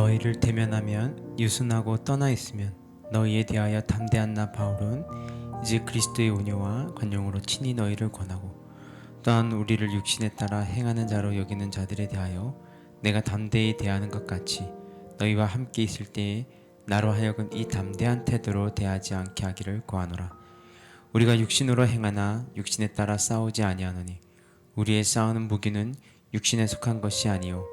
너희를 대면하면 유순하고 떠나 있으면 너희에 대하여 담대한 나 바울은 이제 그리스도의 온유와 관용으로 친히 너희를 권하고 또한 우리를 육신에 따라 행하는 자로 여기는 자들에 대하여 내가 담대히 대하는 것 같이 너희와 함께 있을 때에 나로 하여금 이 담대한 태도로 대하지 않게 하기를 구하노라. 우리가 육신으로 행하나 육신에 따라 싸우지 아니하노니 우리의 싸우는 무기는 육신에 속한 것이 아니요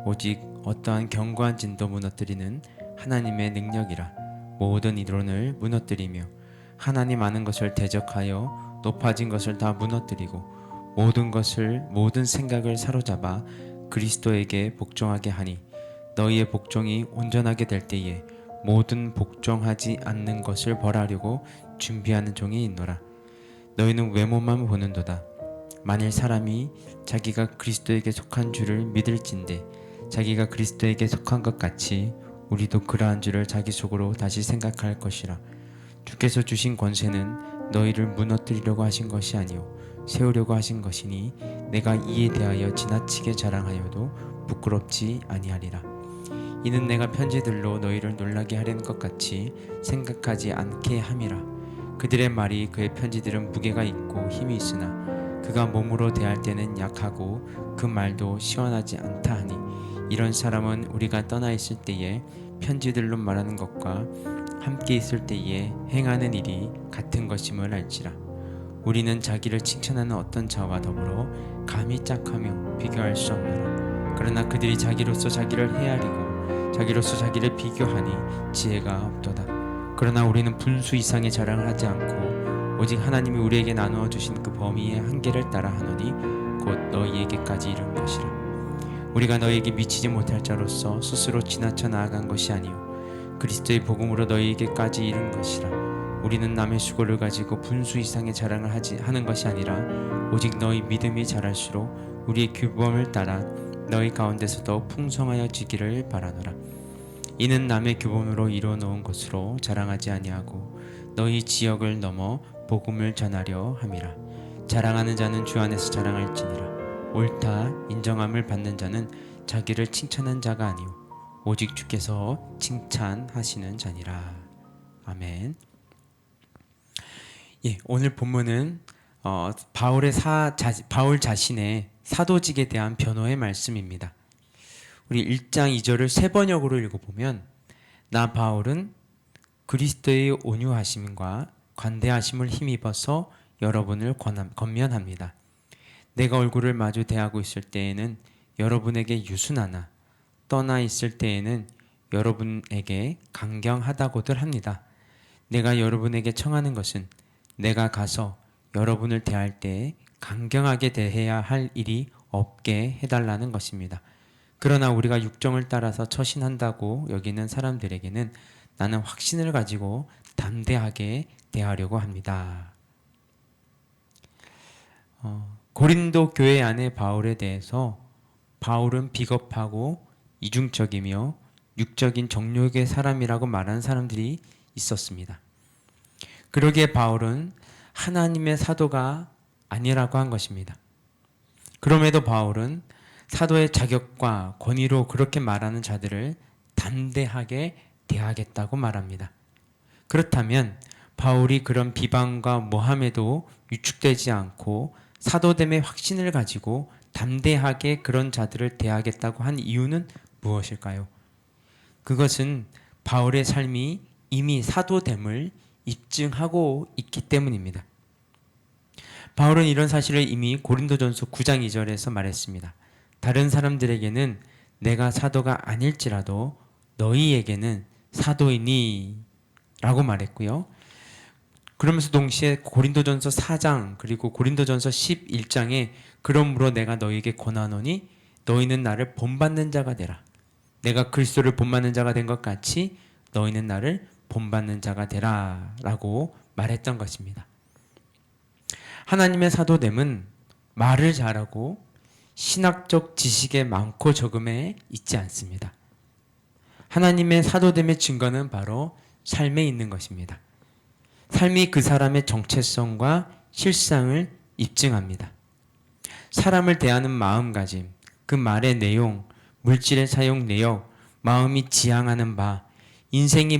오직 어떠한 견고한 진도 무너뜨리는 하나님의 능력이라. 모든 이론을 무너뜨리며 하나님 아는 것을 대적하여 높아진 것을 다 무너뜨리고 모든 생각을 사로잡아 그리스도에게 복종하게 하니 너희의 복종이 온전하게 될 때에 모든 복종하지 않는 것을 벌하려고 준비하는 종이 있노라. 너희는 외모만 보는도다. 만일 사람이 자기가 그리스도에게 속한 줄을 믿을진대 자기가 그리스도에게 속한 것 같이 우리도 그러한 줄을 자기 속으로 다시 생각할 것이라. 주께서 주신 권세는 너희를 무너뜨리려고 하신 것이 아니요 세우려고 하신 것이니 내가 이에 대하여 지나치게 자랑하여도 부끄럽지 아니하리라. 이는 내가 편지들로 너희를 놀라게 하려는 것 같이 생각하지 않게 함이라. 그들의 말이 그의 편지들은 무게가 있고 힘이 있으나 그가 몸으로 대할 때는 약하고 그 말도 시원하지 않다 하니 이런 사람은 우리가 떠나 있을 때에 편지들로 말하는 것과 함께 있을 때에 행하는 일이 같은 것임을 알지라. 우리는 자기를 칭찬하는 어떤 자와 더불어 감히 짝하며 비교할 수 없노라. 그러나 그들이 자기로서 자기를 헤아리고 자기로서 자기를 비교하니 지혜가 없도다. 그러나 우리는 분수 이상의 자랑을 하지 않고 오직 하나님이 우리에게 나누어 주신 그 범위의 한계를 따라 하노니 곧 너희에게까지 이른 것이라. 우리가 너희에게 미치지 못할 자로서 스스로 지나쳐 나아간 것이 아니요 그리스도의 복음으로 너희에게까지 이른 것이라. 우리는 남의 수고를 가지고 분수 이상의 자랑을 하는 것이 아니라 오직 너희 믿음이 자랄수록 우리의 규범을 따라 너희 가운데서 더욱 풍성하여지기를 바라노라. 이는 남의 규범으로 이루어 놓은 것으로 자랑하지 아니하고 너희 지역을 넘어 복음을 전하려 함이라. 자랑하는 자는 주 안에서 자랑할지니라. 옳다 인정함을 받는 자는 자기를 칭찬한 자가 아니오 오직 주께서 칭찬하시는 자니라. 아멘. 오늘 본문은 바울 자신의 사도직에 대한 변호의 말씀입니다. 우리 1장 2절을 세 번역으로 읽어보면 나 바울은 그리스도의 온유하심과 관대하심을 힘입어서 여러분을 권면합니다. 내가 얼굴을 마주 대하고 있을 때에는 여러분에게 유순하나 떠나 있을 때에는 여러분에게 강경하다고들 합니다. 내가 여러분에게 청하는 것은 내가 가서 여러분을 대할 때 강경하게 대해야 할 일이 없게 해달라는 것입니다. 그러나 우리가 육정을 따라서 처신한다고 여기는 사람들에게는 나는 확신을 가지고 담대하게 대하려고 합니다. 고린도 교회 안의 바울에 대해서 바울은 비겁하고 이중적이며 육적인 정욕의 사람이라고 말하는 사람들이 있었습니다. 그러기에 바울은 하나님의 사도가 아니라고 한 것입니다. 그럼에도 바울은 사도의 자격과 권위로 그렇게 말하는 자들을 담대하게 대하겠다고 말합니다. 그렇다면 바울이 그런 비방과 모함에도 위축되지 않고 사도됨의 확신을 가지고 담대하게 그런 자들을 대하겠다고 한 이유는 무엇일까요? 그것은 바울의 삶이 이미 사도됨을 입증하고 있기 때문입니다. 바울은 이런 사실을 이미 고린도전서 9장 2절에서 말했습니다. 다른 사람들에게는 내가 사도가 아닐지라도 너희에게는 사도이니 라고 말했고요. 그러면서 동시에 고린도전서 4장 그리고 고린도전서 11장에 그러므로 내가 너희에게 권하노니 너희는 나를 본받는 자가 되라. 내가 그리스도를 본받는 자가 된 것 같이 너희는 나를 본받는 자가 되라 라고 말했던 것입니다. 하나님의 사도됨은 말을 잘하고 신학적 지식에 많고 적음에 있지 않습니다. 하나님의 사도됨의 증거는 바로 삶에 있는 것입니다. 삶이 그 사람의 정체성과 실상을 입증합니다. 사람을 대하는 마음가짐, 그 말의 내용, 물질의 사용 내역, 마음이 지향하는 바, 인생의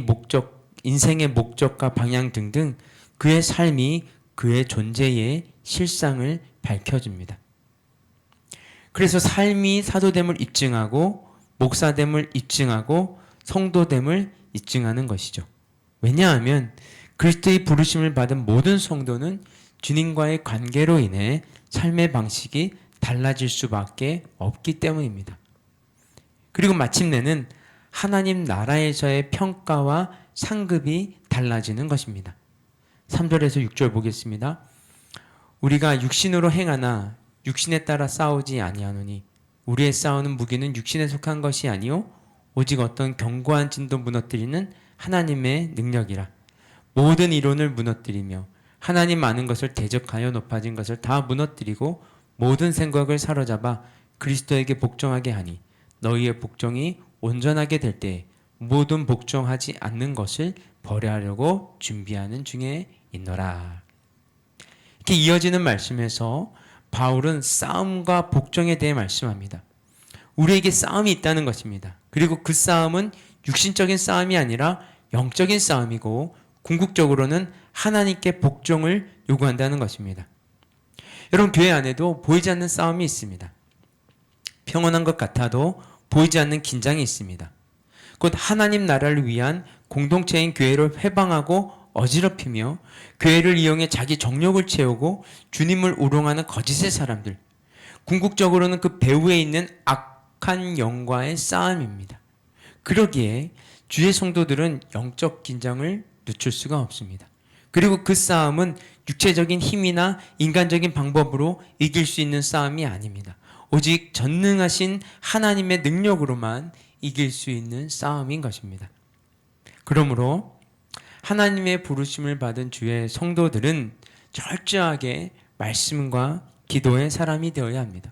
목적과 방향 등등 그의 삶이 그의 존재의 실상을 밝혀줍니다. 그래서 삶이 사도됨을 입증하고 목사됨을 입증하고 성도됨을 입증하는 것이죠. 왜냐하면 그리스도의 부르심을 받은 모든 성도는 주님과의 관계로 인해 삶의 방식이 달라질 수밖에 없기 때문입니다. 그리고 마침내는 하나님 나라에서의 평가와 상급이 달라지는 것입니다. 3절에서 6절 보겠습니다. 우리가 육신으로 행하나 육신에 따라 싸우지 아니하노니 우리의 싸우는 무기는 육신에 속한 것이 아니요 오직 어떤 견고한 진도 무너뜨리는 하나님의 능력이라. 모든 이론을 무너뜨리며 하나님 아는 것을 대적하여 높아진 것을 다 무너뜨리고 모든 생각을 사로잡아 그리스도에게 복종하게 하니 너희의 복종이 온전하게 될 때에 모든 복종하지 않는 것을 버려하려고 준비하는 중에 있노라. 이렇게 이어지는 말씀에서 바울은 싸움과 복종에 대해 말씀합니다. 우리에게 싸움이 있다는 것입니다. 그리고 그 싸움은 육신적인 싸움이 아니라 영적인 싸움이고 궁극적으로는 하나님께 복종을 요구한다는 것입니다. 여러분, 교회 안에도 보이지 않는 싸움이 있습니다. 평온한 것 같아도 보이지 않는 긴장이 있습니다. 곧 하나님 나라를 위한 공동체인 교회를 회방하고 어지럽히며 교회를 이용해 자기 정욕을 채우고 주님을 우롱하는 거짓의 사람들, 궁극적으로는 그 배후에 있는 악한 영과의 싸움입니다. 그러기에 주의 성도들은 영적 긴장을 늦출 수가 없습니다. 그리고 그 싸움은 육체적인 힘이나 인간적인 방법으로 이길 수 있는 싸움이 아닙니다. 오직 전능하신 하나님의 능력으로만 이길 수 있는 싸움인 것입니다. 그러므로 하나님의 부르심을 받은 주의 성도들은 철저하게 말씀과 기도의 사람이 되어야 합니다.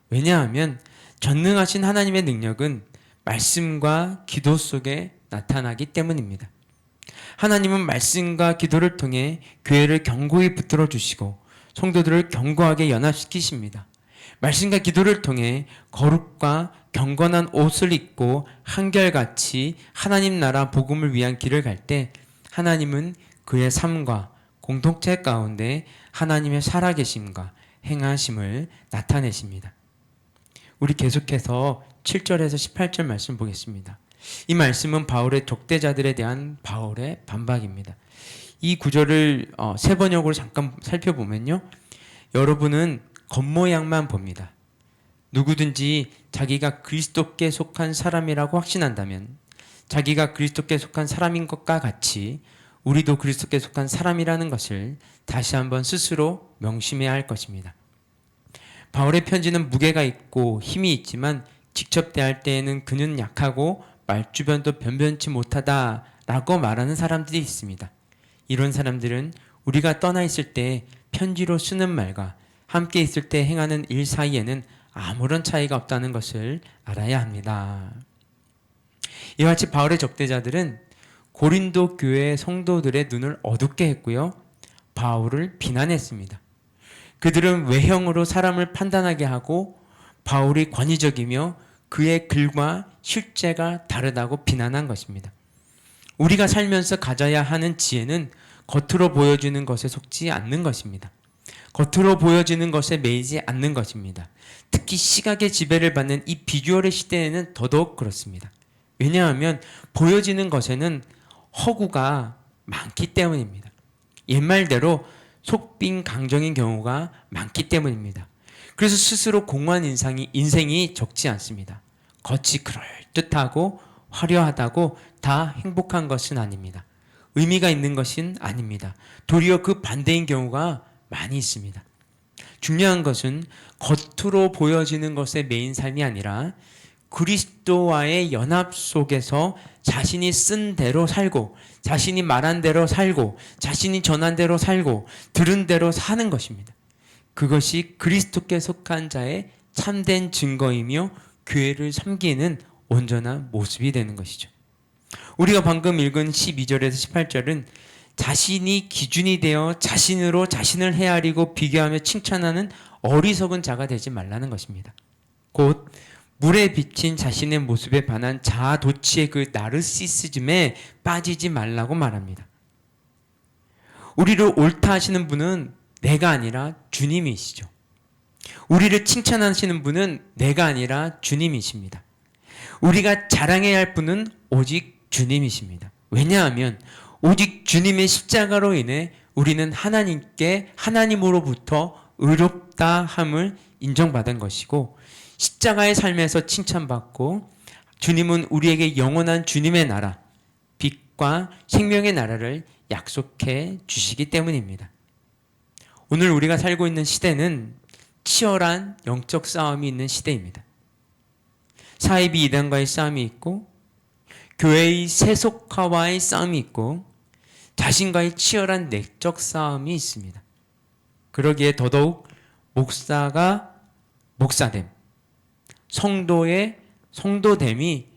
왜냐하면 전능하신 하나님의 능력은 말씀과 기도 속에 나타나기 때문입니다. 하나님은 말씀과 기도를 통해 교회를 견고히 붙들어 주시고 성도들을 견고하게 연합시키십니다. 말씀과 기도를 통해 거룩과 경건한 옷을 입고 한결같이 하나님 나라 복음을 위한 길을 갈 때 하나님은 그의 삶과 공동체 가운데 하나님의 살아계심과 행하심을 나타내십니다. 우리 계속해서 7절에서 18절 말씀 보겠습니다. 이 말씀은 바울의 적대자들에 대한 바울의 반박입니다. 이 구절을 세 번역으로 잠깐 살펴보면요, 여러분은 겉모양만 봅니다. 누구든지 자기가 그리스도께 속한 사람이라고 확신한다면 자기가 그리스도께 속한 사람인 것과 같이 우리도 그리스도께 속한 사람이라는 것을 다시 한번 스스로 명심해야 할 것입니다. 바울의 편지는 무게가 있고 힘이 있지만 직접 대할 때에는 그는 약하고 말주변도 변변치 못하다라고 말하는 사람들이 있습니다. 이런 사람들은 우리가 떠나 있을 때 편지로 쓰는 말과 함께 있을 때 행하는 일 사이에는 아무런 차이가 없다는 것을 알아야 합니다. 이와 같이 바울의 적대자들은 고린도 교회 성도들의 눈을 어둡게 했고요, 바울을 비난했습니다. 그들은 외형으로 사람을 판단하게 하고 바울이 권위적이며 그의 글과 실제가 다르다고 비난한 것입니다. 우리가 살면서 가져야 하는 지혜는 겉으로 보여주는 것에 속지 않는 것입니다. 겉으로 보여지는 것에 매이지 않는 것입니다. 특히 시각의 지배를 받는 이 비주얼의 시대에는 더더욱 그렇습니다. 왜냐하면 보여지는 것에는 허구가 많기 때문입니다. 옛말대로 속빈 강정인 경우가 많기 때문입니다. 그래서 스스로 공허한 인생이 적지 않습니다. 겉이 그럴듯하고 화려하다고 다 행복한 것은 아닙니다. 의미가 있는 것은 아닙니다. 도리어 그 반대인 경우가 많이 있습니다. 중요한 것은 겉으로 보여지는 것에 매인 삶이 아니라 그리스도와의 연합 속에서 자신이 쓴 대로 살고 자신이 말한 대로 살고 자신이 전한 대로 살고 들은 대로 사는 것입니다. 그것이 그리스도께 속한 자의 참된 증거이며 교회를 섬기는 온전한 모습이 되는 것이죠. 우리가 방금 읽은 12절에서 18절은 자신이 기준이 되어 자신으로 자신을 헤아리고 비교하며 칭찬하는 어리석은 자가 되지 말라는 것입니다. 곧 물에 비친 자신의 모습에 반한 자아도취의 그 나르시시즘에 빠지지 말라고 말합니다. 우리를 옳다 하시는 분은 내가 아니라 주님이시죠. 우리를 칭찬하시는 분은 내가 아니라 주님이십니다. 우리가 자랑해야 할 분은 오직 주님이십니다. 왜냐하면 오직 주님의 십자가로 인해 우리는 하나님으로부터 의롭다 함을 인정받은 것이고, 십자가의 삶에서 칭찬받고, 주님은 우리에게 영원한 주님의 나라, 빛과 생명의 나라를 약속해 주시기 때문입니다. 오늘 우리가 살고 있는 시대는 치열한 영적 싸움이 있는 시대입니다. 사이비 이단과의 싸움이 있고, 교회의 세속화와의 싸움이 있고, 자신과의 치열한 내적 싸움이 있습니다. 그러기에 더더욱 목사가 목사됨, 성도의 성도됨이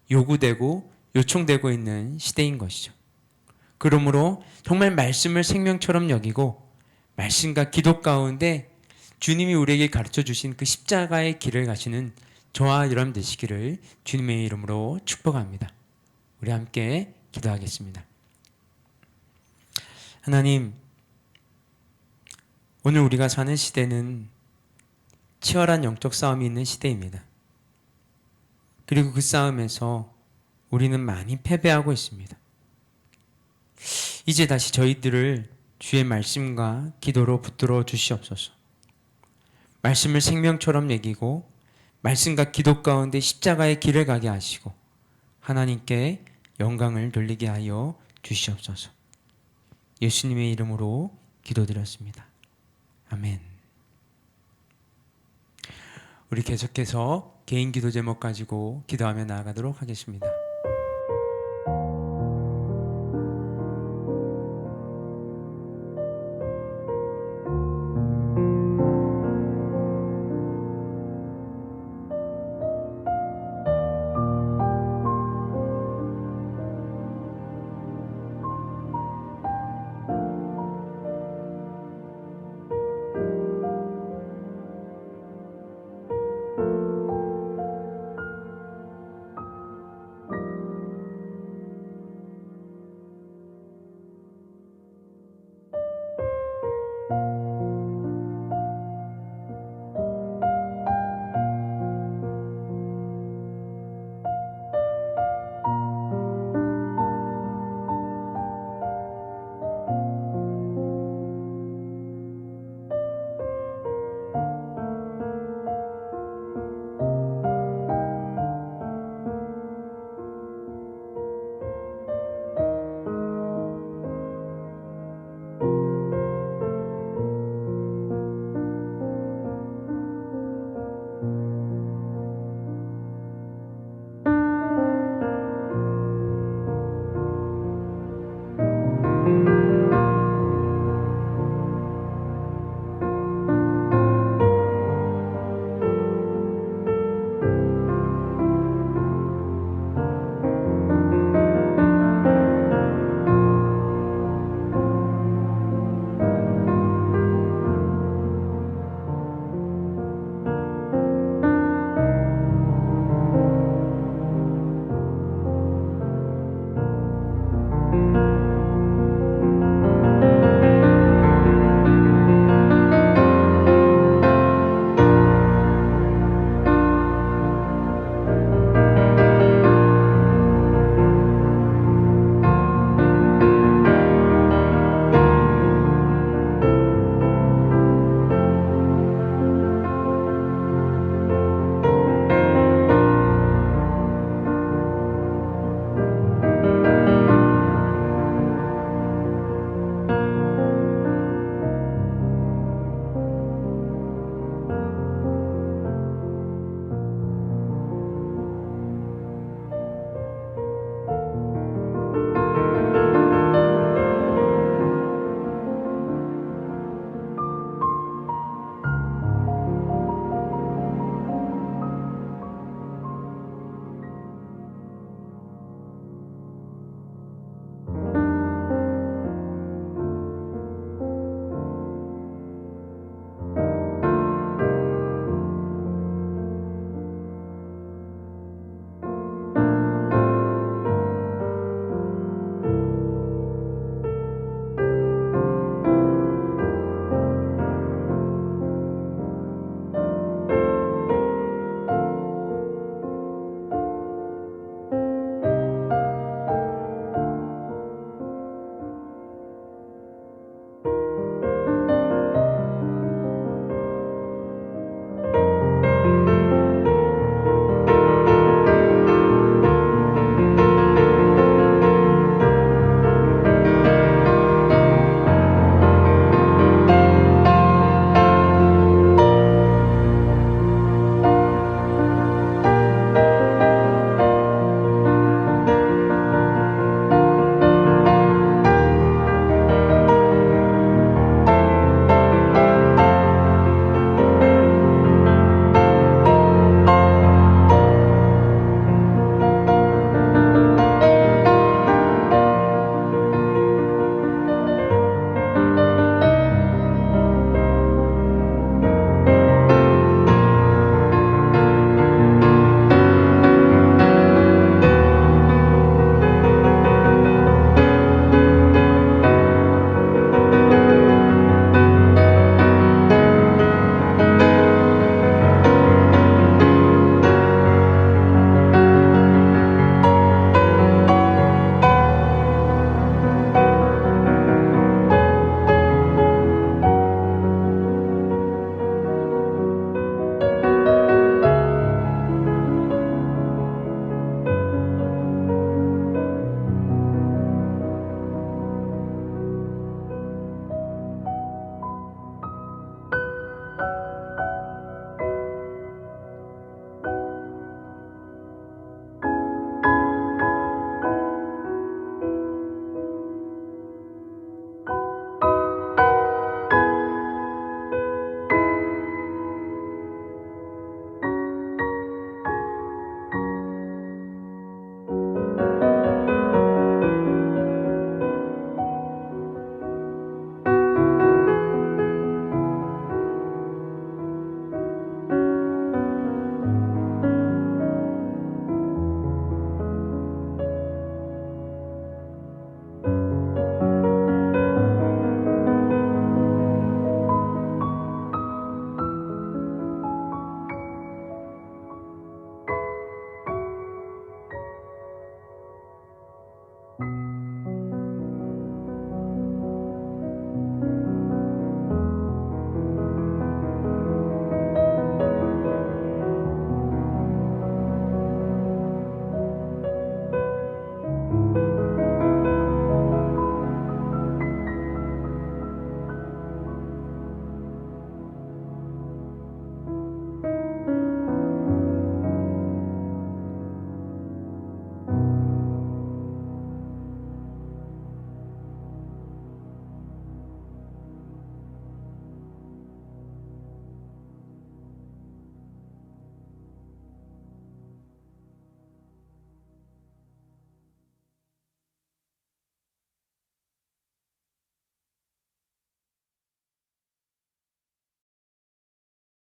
요구되고 요청되고 있는 시대인 것이죠. 그러므로 정말 말씀을 생명처럼 여기고 말씀과 기도 가운데 주님이 우리에게 가르쳐 주신 그 십자가의 길을 가시는 저와 여러분 되시기를 주님의 이름으로 축복합니다. 우리 함께 기도하겠습니다. 하나님, 오늘 우리가 사는 시대는 치열한 영적 싸움이 있는 시대입니다. 그리고 그 싸움에서 우리는 많이 패배하고 있습니다. 이제 다시 저희들을 주의 말씀과 기도로 붙들어 주시옵소서. 말씀을 생명처럼 여기고 말씀과 기도 가운데 십자가의 길을 가게 하시고 하나님께 영광을 돌리게 하여 주시옵소서. 예수님의 이름으로 기도드렸습니다. 아멘. 우리 계속해서 개인 기도 제목 가지고 기도하며 나아가도록 하겠습니다.